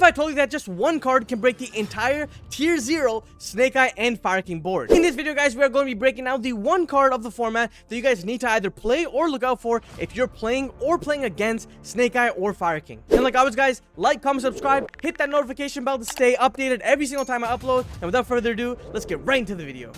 I told you that just one card can break the entire tier 0 Snake Eye and Fire King board? In this video, guys, we are going to be breaking out the one card of the format that you guys need to either play or look out for if you're playing against Snake Eye or Fire King. And like always, guys, like, comment, subscribe, hit that notification bell to stay updated every single time I upload. And without further ado, let's get right into the video.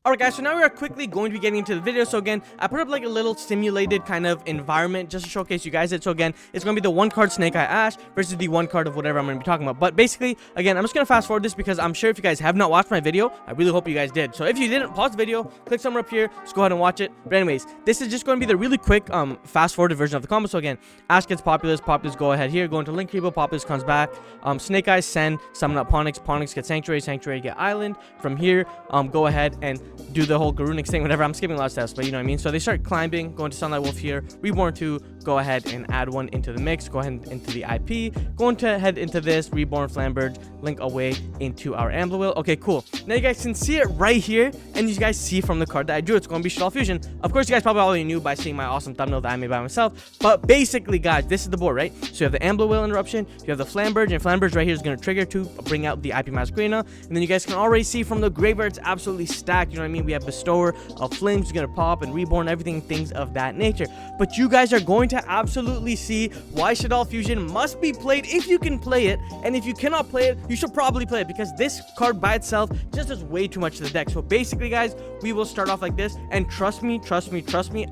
Alright guys, so now we are quickly going to be getting into the video. So again, I put up like a little simulated kind of environment just to showcase you guys it. So again, it's going to be the one card Snake Eye Ash versus the one card of whatever I'm going to be talking about. But basically, again, I'm just going to fast forward this because I'm sure if you guys have not watched my video, I really hope you guys did. So if you didn't, pause the video, click somewhere up here, just go ahead and watch it. But anyways, this is just going to be the really quick fast forwarded version of the combo. So again, Ash gets Populous, Populous go ahead here, go into Link Revo, Populous comes back, Snake Eye send, summon up Ponix, Ponix get Sanctuary, Sanctuary get Island. From here, go ahead and do the whole Garunix thing, whatever. I'm skipping a lot of steps, but you know what I mean. So they start climbing, going to Sunlight Wolf here, Reborn 2, go ahead and add one into the mix, go ahead into the IP, going to head into this, Reborn Flamberge, link away into our Amblewell. Okay, cool. Now you guys can see it right here, and you guys see from the card that I drew, it's going to be Shaddoll Fusion. Of course, you guys probably already knew by seeing my awesome thumbnail that I made by myself, but basically, guys, this is the board, right? So you have the Amblewell interruption, you have the Flamberge, and Flamberge right here is going to trigger to bring out the IP Masquerena, and then you guys can already see from the graveyard, it's absolutely stacked, you know what I mean? We have Bestower of Flames is going to pop, and Reborn, everything, things of that nature. But you guys are going to absolutely see why Shaddoll Fusion must be played if you can play it, and if you cannot play it, you should probably play it, because this card by itself just does way too much to the deck. So basically, guys, we will start off like this, and trust me,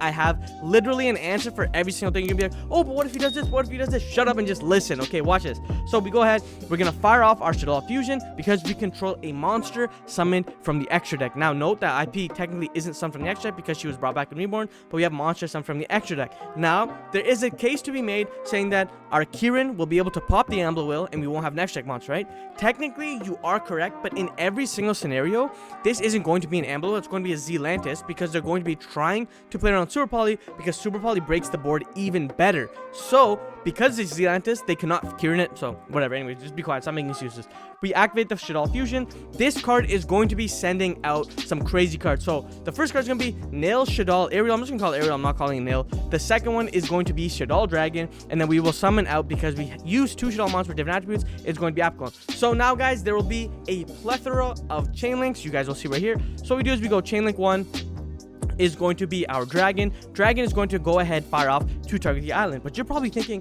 I have literally an answer for every single thing. You're gonna be like, oh, but what if he does this? What if he does this? Shut up and just listen. Okay, watch this. So we go ahead, we're gonna fire off our Shaddoll Fusion because we control a monster summoned from the extra deck. Now note that IP technically isn't summoned from the extra deck because she was brought back in Reborn, but we have monsters summoned from the extra deck. Now there is a case to be made saying that our Kieran will be able to pop the Amblewell and we won't have an extra deck monster, right? Technically you are correct, but in every single scenario this isn't going to be an Amblewell, it's going to be a Zealantis, because they're going to be trying to play around Super Poly, because Super Poly breaks the board even better. So because it's Zealantis, they cannot Kieran it, so whatever. Anyway, just be quiet, stop making excuses. We activate the Shaddoll Fusion. This card is going to be sending out some crazy cards. So the first card is going to be Nail, Shaddoll, Ariel. I'm just going to call it Ariel, I'm not calling it Nail. The second one is going to be Shaddoll Dragon, and then we will summon out, because we use 2 Shaddoll monsters with different attributes, it's going to be Apclone. So now, guys, there will be a plethora of chain links. You guys will see right here. So what we do is we go chain link 1 is going to be our Dragon. Dragon is going to go ahead, fire off to target the island. But you're probably thinking,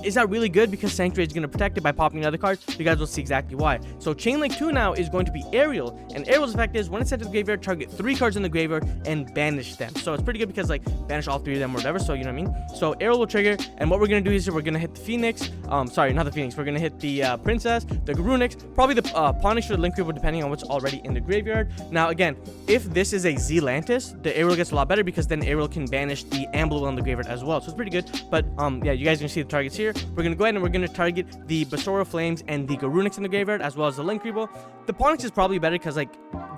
is that really good? Because Sanctuary is going to protect it by popping another card. You guys will see exactly why. So Chain Link 2 now is going to be Ariel. And Ariel's effect is when it's sent to the graveyard, target 3 cards in the graveyard and banish them. So it's pretty good because, like, banish all 3 of them or whatever. So you know what I mean? So Ariel will trigger. And what we're going to do is we're going to hit the Phoenix. Sorry, not the Phoenix. We're going to hit the Princess, the Garunix, probably the Ponix or the Link Revo, depending on what's already in the graveyard. Now, again, if this is a Zealantis, the Ariel gets a lot better because then Ariel can banish the Amblewell in the graveyard as well. So it's pretty good. But yeah, you guys are going to see the targets here. We're going to go ahead and we're going to target the Bestower of Flames and the Garunix in the graveyard, as well as the Link Revo. The Ponix is probably better because, like,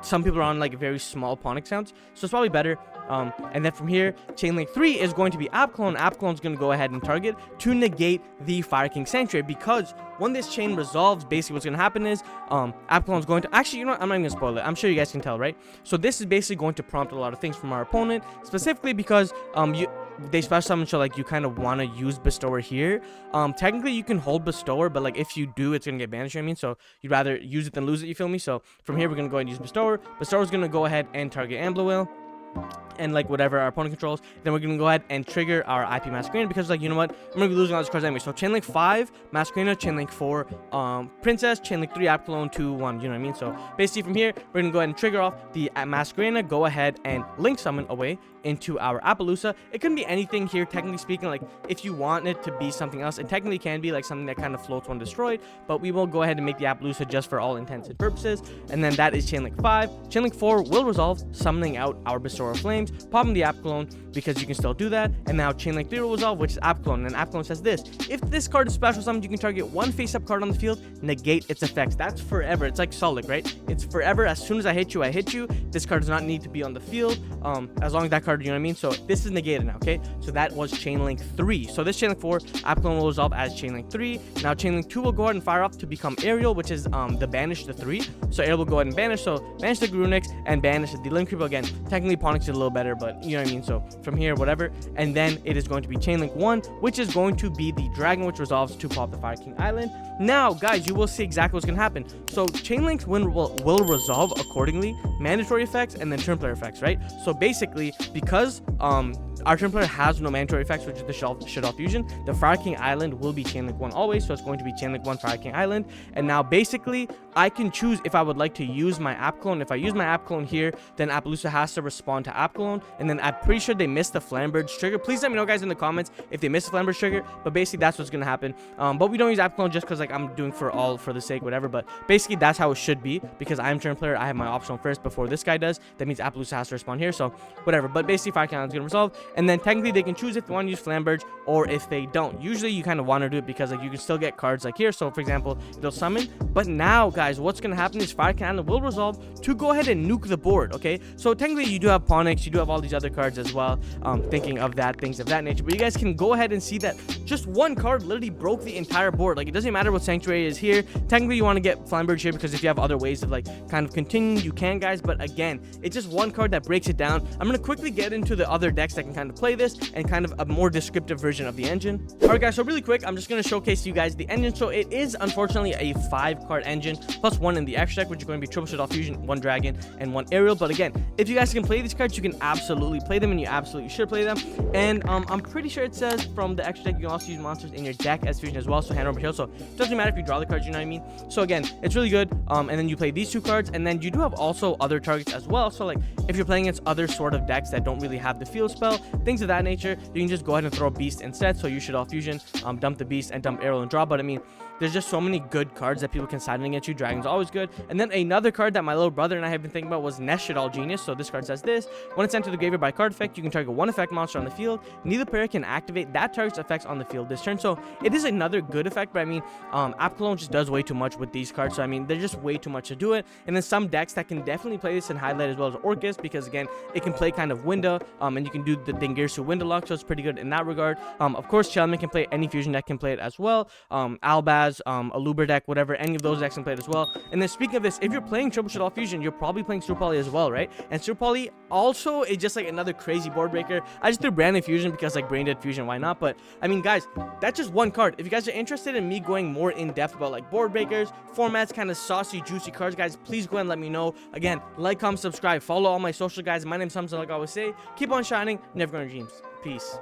some people are on, like, very small Ponix counts, so it's probably better. And then from here, Chain Link 3 is going to be Apclone. Apclone's going to go ahead and target to negate the Fire King Sanctuary, because when this chain resolves, basically what's going to happen is Apclone's going to... Actually, you know what? I'm not even going to spoil it. I'm sure you guys can tell, right? So this is basically going to prompt a lot of things from our opponent, specifically because they special summon, so like you kind of want to use Bestower here. Technically you can hold Bestower, but like if you do, it's gonna get banished, you know what I mean? So you'd rather use it than lose it, you feel me? So from here we're gonna go ahead and use Bestower. Bestower's gonna go ahead and target Amblewell and like whatever our opponent controls. Then we're gonna go ahead and trigger our IP Masquerena, because, like, you know what, I'm gonna be losing all these cards anyway. So Chain Link 5 Masquerena, Chain Link 4 Princess, Chain Link 3 Apclone, 2 1, you know what I mean? So basically from here we're gonna go ahead and trigger off the Masquerena, go ahead and link summon away into our Appaloosa. It couldn't be anything here, technically speaking. Like, if you want it to be something else, it technically can be like something that kind of floats when destroyed, but we will go ahead and make the Appaloosa just for all intents and purposes. And then that is Chain Link 5. Chain Link 4 will resolve, summoning out our Bestower of Flames, popping the Apclone, because you can still do that. And now Chain Link 3 will resolve, which is Apclone, and Apclone says this: if this card is special summoned, you can target 1 face-up card on the field, negate its effects. That's forever. It's like Solid, right? It's forever. As soon as I hit you, I hit you. This card does not need to be on the field, as long as that card, you know what I mean? So this is negated now, okay? So that was Chain Link 3. So this Chain Link 4, Apclone will resolve as Chain Link 3. Now Chain Link 2 will go ahead and fire off to become Ariel, which is the banish the 3. So Ariel will go ahead and banish. So banish the Garunix and banish the Link Revo again. Technically, Ponix is a little better, but you know what I mean. So from here, whatever, and then it is going to be Chain Link 1, which is going to be the dragon which resolves to pop the Fire King Island. Now guys, you will see exactly what's gonna happen. So Chain Link will resolve accordingly, mandatory effects and then turn player effects, right? So basically, because our turn player has no mandatory effects, which is the Shaddoll Fusion, the Fire King Island will be Chain Link 1 always, so it's going to be Chain Link 1 Fire King Island. And now basically I can choose if I would like to use my app clone. If I use my app clone here, then Appaloosa has to respond to app clone, and then I'm pretty sure they missed the Flamberge trigger. Please let me know guys in the comments if they missed the Flamberge trigger, but basically that's what's gonna happen. But we don't use app clone just because like I'm doing for the sake, whatever, but basically that's how it should be, because I'm turn player, I have my optional first before this guy does. That means Appaloosa has to respond here, so whatever. But basically Fire King Island is gonna resolve, and then technically they can choose if they want to use Flamberge or if they don't. Usually you kind of want to do it because like you can still get cards like here. So for example, they'll summon, but now guys, what's gonna happen is Fire King Island will resolve to go ahead and nuke the board. Okay, so technically you do have Ponyx, you do have all these other cards as well, thinking of that, things of that nature, but you guys can go ahead and see that just one card literally broke the entire board. Like it doesn't matter what Sanctuary is here. Technically you want to get Flamberge here because if you have other ways of like kind of continuing, you can guys, but again, it's just one card that breaks it down. I'm gonna quickly get into the other decks that can kind of play this and kind of a more descriptive version of the engine. All right guys, so really quick, I'm just going to showcase to you guys the engine. So it is unfortunately a 5-card engine plus 1 in the extra deck, which is going to be triple Shaddoll Fusion, 1 dragon and 1 aerial. But again, if you guys can play these cards, you can absolutely play them, and you absolutely should play them. And I'm pretty sure it says from the extra deck you can also use monsters in your deck as fusion as well, so hand over heal, so it doesn't matter if you draw the cards, you know what I mean. So again, it's really good. And then you play these 2 cards, and then you do have also other targets as well. So like if you're playing against other sort of decks that don't really have the field spell, things of that nature, you can just go ahead and throw a beast instead. So you should all fusion, dump the beast and dump arrow and draw. But I mean, there's just so many good cards that people can side in against you. Dragon's always good. And then another card that my little brother and I have been thinking about was Nest Shaddoll Genius. So this card says this: when it's sent to the graveyard by card effect, you can target 1 effect monster on the field. Neither player can activate that target's effects on the field this turn. So it is another good effect, but I mean, App Clone just does way too much with these cards. So I mean, there's just way too much to do it. And then some decks that can definitely play this in highlight as well as Orcus, because again, it can play kind of window, and you can do the Dingirsu window lock, so it's pretty good in that regard. Of course, Chelman can play, any fusion deck can play it as well. Albaz, Aluber deck, whatever, any of those decks can play it as well. And then speaking of this, if you're playing triple Shaddoll Fusion, you're probably playing Super Poly as well, right? And Super Poly also is just like another crazy board breaker. I just threw Brandon Fusion because like Brain Dead Fusion, why not? But I mean guys, that's just one card. If you guys are interested in me going more in depth about like board breakers, formats, kind of saucy, juicy cards, guys, please go ahead and let me know. Again, like, comment, subscribe, follow all my social guys. My name's Hamza, like I always say. Keep on shining, never gonna dreams. Peace.